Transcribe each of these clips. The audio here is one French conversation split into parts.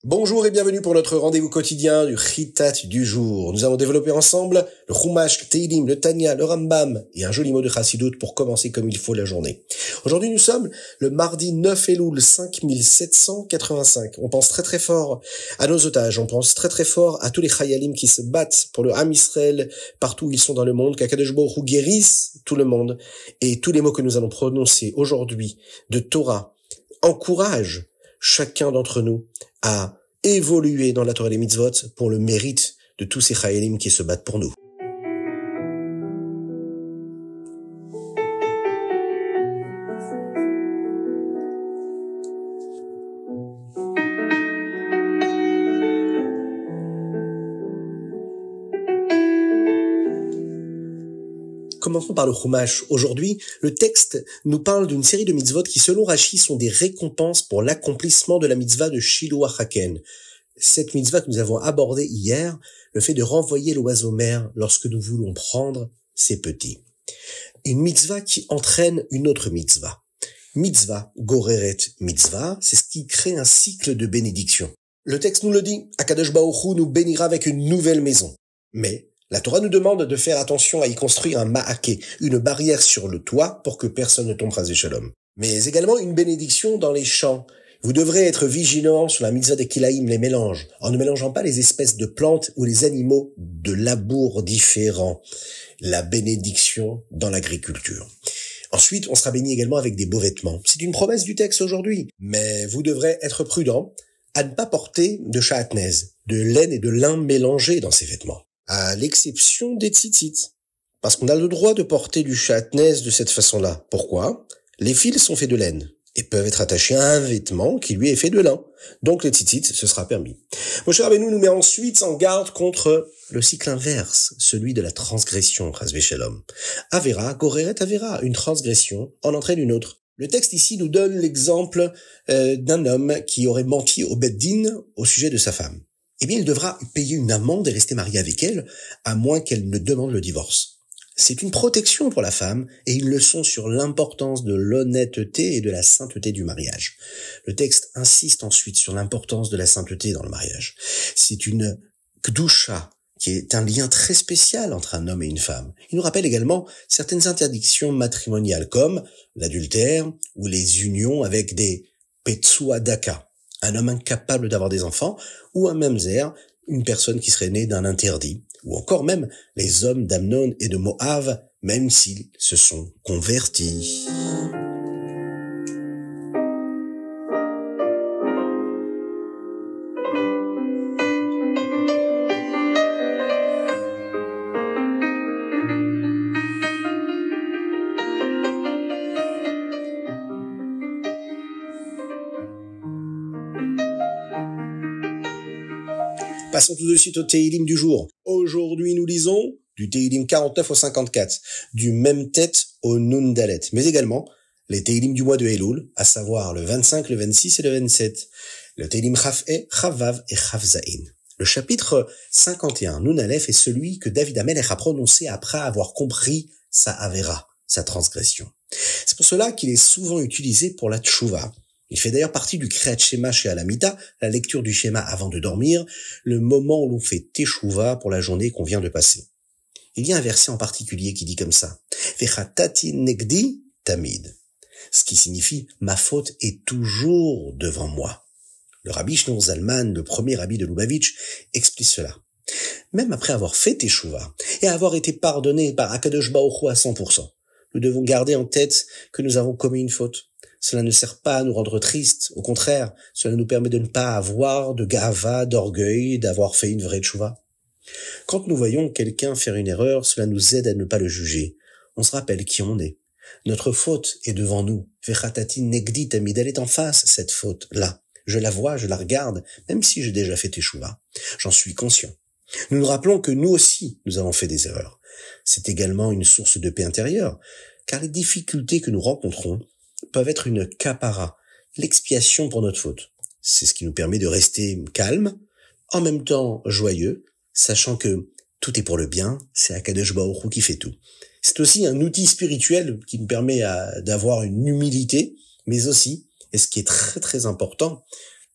Bonjour et bienvenue pour notre rendez-vous quotidien du Chitat du jour. Nous allons développer ensemble le Chumash, Teilim, le Tanya, le Rambam et un joli mot de Chassidut pour commencer comme il faut la journée. Aujourd'hui nous sommes le mardi 9 Elul 5785. On pense très très fort à nos otages, on pense très très fort à tous les Chayalim qui se battent pour le Ham Israël partout où ils sont dans le monde, qu'Akadosh Baruch Hu guérisse tout le monde et tous les mots que nous allons prononcer aujourd'hui de Torah encouragent chacun d'entre nous à évoluer dans la Torah et les mitzvot pour le mérite de tous ces chayalim qui se battent pour nous. Commençons par le Chumash. Aujourd'hui, le texte nous parle d'une série de mitzvot qui, selon Rashi, sont des récompenses pour l'accomplissement de la mitzvah de Shiluach Haken. Cette mitzvah que nous avons abordée hier, le fait de renvoyer l'oiseau mère lorsque nous voulons prendre ses petits. Une mitzvah qui entraîne une autre mitzvah. Mitzvah, goreret mitzvah, c'est ce qui crée un cycle de bénédiction. Le texte nous le dit, Akadosh Baruch Hu nous bénira avec une nouvelle maison. Mais la Torah nous demande de faire attention à y construire un ma'aké, une barrière sur le toit pour que personne ne tombe rasé shalom. Mais également une bénédiction dans les champs. Vous devrez être vigilants sur la mitzvah des kilaïm, les mélanges, en ne mélangeant pas les espèces de plantes ou les animaux de labour différents. La bénédiction dans l'agriculture. Ensuite, on sera béni également avec des beaux vêtements. C'est une promesse du texte aujourd'hui. Mais vous devrez être prudent à ne pas porter de sha'atnez, de laine et de lin mélangés dans ces vêtements. À l'exception des tzitzit. Parce qu'on a le droit de porter du sha'atnez de cette façon-là. Pourquoi? Les fils sont faits de laine et peuvent être attachés à un vêtement qui lui est fait de lin. Donc les tzitzit, ce sera permis. Moshe Rabbeinu nous met ensuite en garde contre le cycle inverse, celui de la transgression, chas v'shalom. Avera, goreret avera, une transgression en entraîne une autre. Le texte ici nous donne l'exemple d'un homme qui aurait menti au Beth Din au sujet de sa femme. Eh bien, il devra payer une amende et rester marié avec elle, à moins qu'elle ne demande le divorce. C'est une protection pour la femme et une leçon sur l'importance de l'honnêteté et de la sainteté du mariage. Le texte insiste ensuite sur l'importance de la sainteté dans le mariage. C'est une kdusha, qui est un lien très spécial entre un homme et une femme. Il nous rappelle également certaines interdictions matrimoniales comme l'adultère ou les unions avec des petsuadaka, un homme incapable d'avoir des enfants, ou un mamzer, une personne qui serait née d'un interdit, ou encore même les hommes d'Amnon et de Moab, même s'ils se sont convertis. Passons tout de suite au Teilim du jour. Aujourd'hui, nous lisons du Teilim 49 au 54, du même tête au Nun Dalet, mais également les Teilim du mois de Elul, à savoir le 25, le 26 et le 27, le Teilim Chaf-E, Chavav et Chavzaïn. Le chapitre 51, Nun Aleph, est celui que David Amelech a prononcé après avoir compris sa Avera, sa transgression. C'est pour cela qu'il est souvent utilisé pour la Tchouva. Il fait d'ailleurs partie du Kriyat Shema chez Alamita, la lecture du Shema avant de dormir, le moment où l'on fait Teshuvah pour la journée qu'on vient de passer. Il y a un verset en particulier qui dit comme ça, Vechatati negdi tamid, ce qui signifie ma faute est toujours devant moi. Le rabbi Shneur Zalman, le premier rabbi de Lubavitch, explique cela. Même après avoir fait Teshuvah et avoir été pardonné par Akadosh Baruch Hu à 100%, nous devons garder en tête que nous avons commis une faute. Cela ne sert pas à nous rendre tristes. Au contraire, cela nous permet de ne pas avoir de gava, d'orgueil, d'avoir fait une vraie tchouva. Quand nous voyons quelqu'un faire une erreur, cela nous aide à ne pas le juger. On se rappelle qui on est. Notre faute est devant nous. Vechatati negdi tamid, elle est en face, cette faute-là. Je la vois, je la regarde, même si j'ai déjà fait teshuvah. J'en suis conscient. Nous nous rappelons que nous aussi, nous avons fait des erreurs. C'est également une source de paix intérieure, car les difficultés que nous rencontrons peuvent être une kapara, l'expiation pour notre faute. C'est ce qui nous permet de rester calme, en même temps joyeux, sachant que tout est pour le bien, c'est Akadosh Baruch Hu qui fait tout. C'est aussi un outil spirituel qui nous permet d'avoir une humilité, mais aussi, et ce qui est très très important,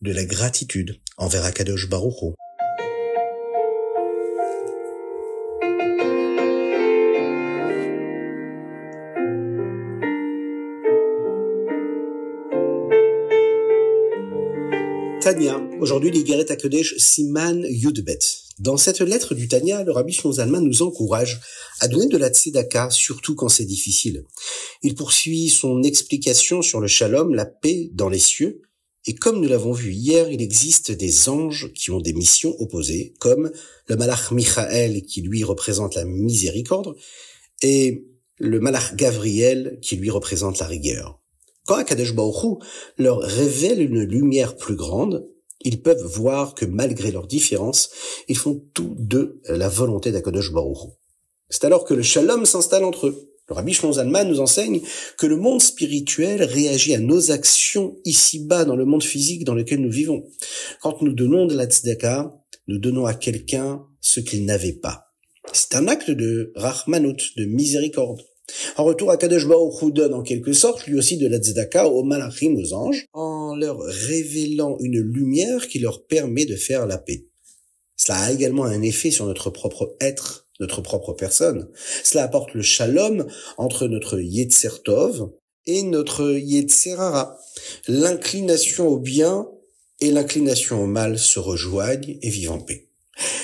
de la gratitude envers Akadosh Baruch Hu. Tanya, aujourd'hui l'Igeret HaKodesh Siman Yudbet. Dans cette lettre du Tanya, le Rabbi Shlomo Zalman nous encourage à donner de la tzedaka, surtout quand c'est difficile. Il poursuit son explication sur le shalom, la paix dans les cieux, et comme nous l'avons vu hier, il existe des anges qui ont des missions opposées, comme le Malach Michael qui lui représente la miséricorde, et le Malach Gavriel qui lui représente la rigueur. Quand Akadosh Baruch Hu leur révèle une lumière plus grande, ils peuvent voir que malgré leurs différences, ils font tous deux la volonté d'Akadosh Baruch Hu. C'est alors que le shalom s'installe entre eux. Le Rabbi Shlomo Zalman nous enseigne que le monde spirituel réagit à nos actions ici-bas dans le monde physique dans lequel nous vivons. Quand nous donnons de la tzedaka, nous donnons à quelqu'un ce qu'il n'avait pas. C'est un acte de rachmanut, de miséricorde. En retour, Akadosh Baruch Hu donne en quelque sorte lui aussi de la tzedaka aux malachim, aux anges, en leur révélant une lumière qui leur permet de faire la paix. Cela a également un effet sur notre propre être, notre propre personne. Cela apporte le shalom entre notre Yetzer Tov et notre Yetzer Hara. L'inclination au bien et l'inclination au mal se rejoignent et vivent en paix.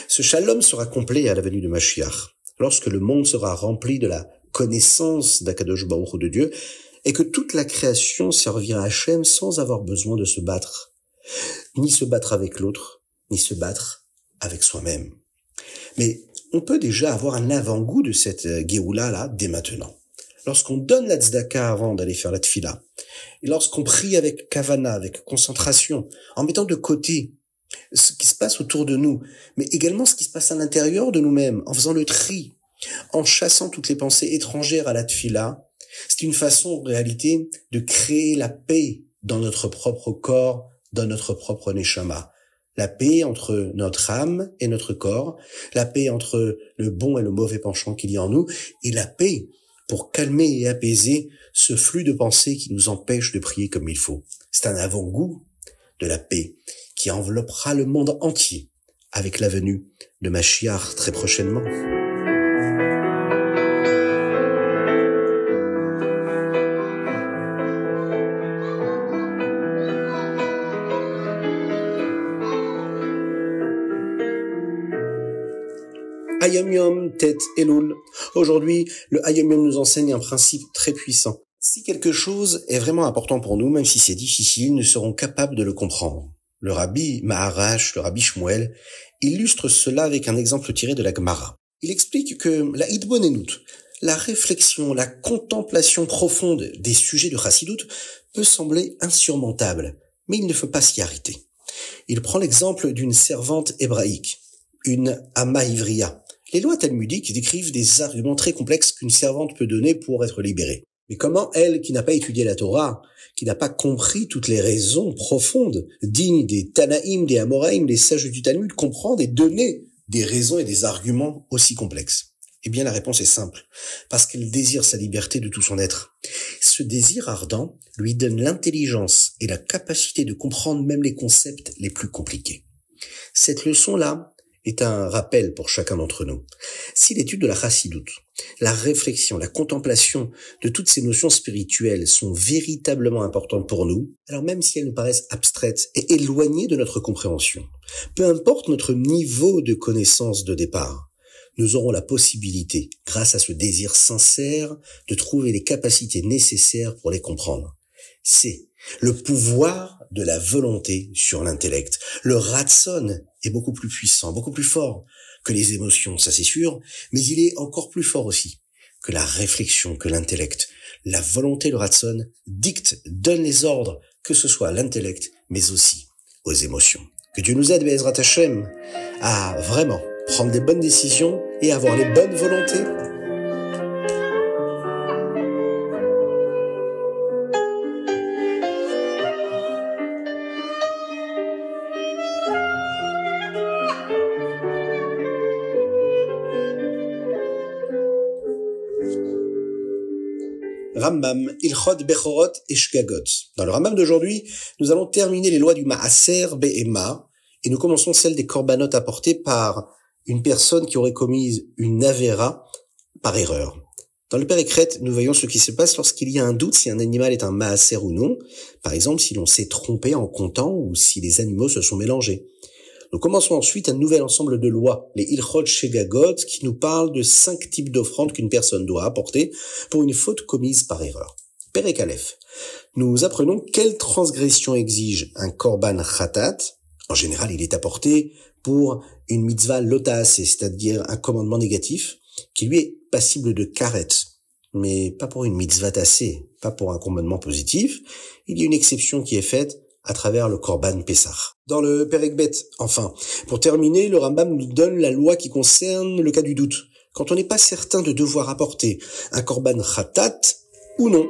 Ce shalom sera complet à la venue de Mashiach, lorsque le monde sera rempli de la connaissance d'Akadosh Baruch Hu de Dieu, et que toute la création servira à Hachem sans avoir besoin de se battre. Ni se battre avec l'autre, ni se battre avec soi-même. Mais on peut déjà avoir un avant-goût de cette Géoula-là dès maintenant. Lorsqu'on donne la tzedaka avant d'aller faire la tfila, et lorsqu'on prie avec kavana, avec concentration, en mettant de côté ce qui se passe autour de nous, mais également ce qui se passe à l'intérieur de nous-mêmes, en faisant le tri, en chassant toutes les pensées étrangères à la tfila, c'est une façon en réalité de créer la paix dans notre propre corps, dans notre propre neshama. La paix entre notre âme et notre corps, la paix entre le bon et le mauvais penchant qu'il y a en nous, et la paix pour calmer et apaiser ce flux de pensées qui nous empêche de prier comme il faut. C'est un avant-goût de la paix qui enveloppera le monde entier avec la venue de Mashiach très prochainement. Hayom Yom Tet Elul. Aujourd'hui, le Hayom Yom nous enseigne un principe très puissant. Si quelque chose est vraiment important pour nous, même si c'est difficile, nous serons capables de le comprendre. Le Rabbi Maharash, le Rabbi Shmuel, illustre cela avec un exemple tiré de la Gemara. Il explique que la Hitbonenut, la réflexion, la contemplation profonde des sujets de Chassidut peut sembler insurmontable, mais il ne faut pas s'y arrêter. Il prend l'exemple d'une servante hébraïque, une Amma Ivriya. Les lois talmudiques décrivent des arguments très complexes qu'une servante peut donner pour être libérée. Mais comment elle, qui n'a pas étudié la Torah, qui n'a pas compris toutes les raisons profondes, dignes des Tanaïm, des Amoraïm, des sages du Talmud, comprendre et donner des raisons et des arguments aussi complexes? Eh bien, la réponse est simple. Parce qu'elle désire sa liberté de tout son être. Ce désir ardent lui donne l'intelligence et la capacité de comprendre même les concepts les plus compliqués. Cette leçon-là est un rappel pour chacun d'entre nous. Si l'étude de la Chassidut, la réflexion, la contemplation de toutes ces notions spirituelles sont véritablement importantes pour nous, alors même si elles nous paraissent abstraites et éloignées de notre compréhension, peu importe notre niveau de connaissance de départ, nous aurons la possibilité, grâce à ce désir sincère, de trouver les capacités nécessaires pour les comprendre. C'est le pouvoir de la volonté sur l'intellect. Le ratson est beaucoup plus puissant, beaucoup plus fort que les émotions, ça c'est sûr, mais il est encore plus fort aussi que la réflexion, que l'intellect. La volonté, le ratson, dicte, donne les ordres, que ce soit à l'intellect, mais aussi aux émotions. Que Dieu nous aide, Be'ezrat Hashem, à vraiment prendre des bonnes décisions et avoir les bonnes volontés. Rambam, Ilchot Bechorot et Shgagot. Dans le Rambam d'aujourd'hui, nous allons terminer les lois du Maaser Behema et nous commençons celle des korbanot apportés par une personne qui aurait commis une avera par erreur. Dans le Périkret, nous voyons ce qui se passe lorsqu'il y a un doute si un animal est un Maaser ou non. Par exemple, si l'on s'est trompé en comptant ou si les animaux se sont mélangés. Nous commençons ensuite un nouvel ensemble de lois, les Ilchot Shegagot, qui nous parlent de 5 types d'offrandes qu'une personne doit apporter pour une faute commise par erreur. Perek Aleph. Nous apprenons quelle transgression exige un korban khatat. En général, il est apporté pour une mitzvah lotaase, c'est-à-dire un commandement négatif, qui lui est passible de karet, mais pas pour une mitzvah tassée, pas pour un commandement positif. Il y a une exception qui est faite à travers le Korban Pessah. Dans le Perek Bet, enfin, pour terminer, le Rambam nous donne la loi qui concerne le cas du doute, quand on n'est pas certain de devoir apporter un Korban Khatat ou non.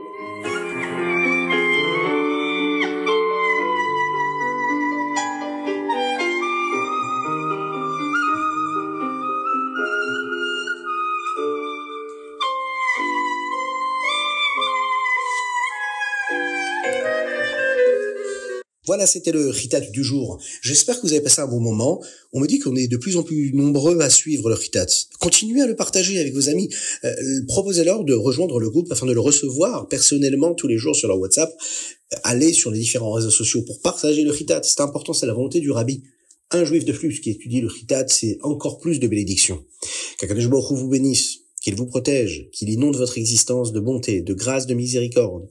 Voilà, c'était le Ritat du jour. J'espère que vous avez passé un bon moment. On me dit qu'on est de plus en plus nombreux à suivre le Ritat. Continuez à le partager avec vos amis. Proposez-leur de rejoindre le groupe afin de le recevoir personnellement tous les jours sur leur WhatsApp. Allez sur les différents réseaux sociaux pour partager le Ritat. C'est important, c'est la volonté du Rabbi. Un juif de plus qui étudie le Ritat, c'est encore plus de bénédictions. Qu'Akadosh Baruch Hu vous bénisse, qu'il vous protège, qu'il inonde votre existence de bonté, de grâce, de miséricorde,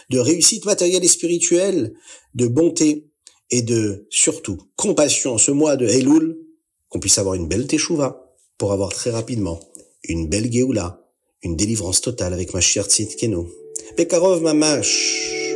de réussite matérielle et spirituelle, de bonté et de, surtout, compassion en ce mois de Elul, qu'on puisse avoir une belle teshuva pour avoir très rapidement une belle Géoula, une délivrance totale avec Mashiach Tzidkenu. Bekarov Mamash.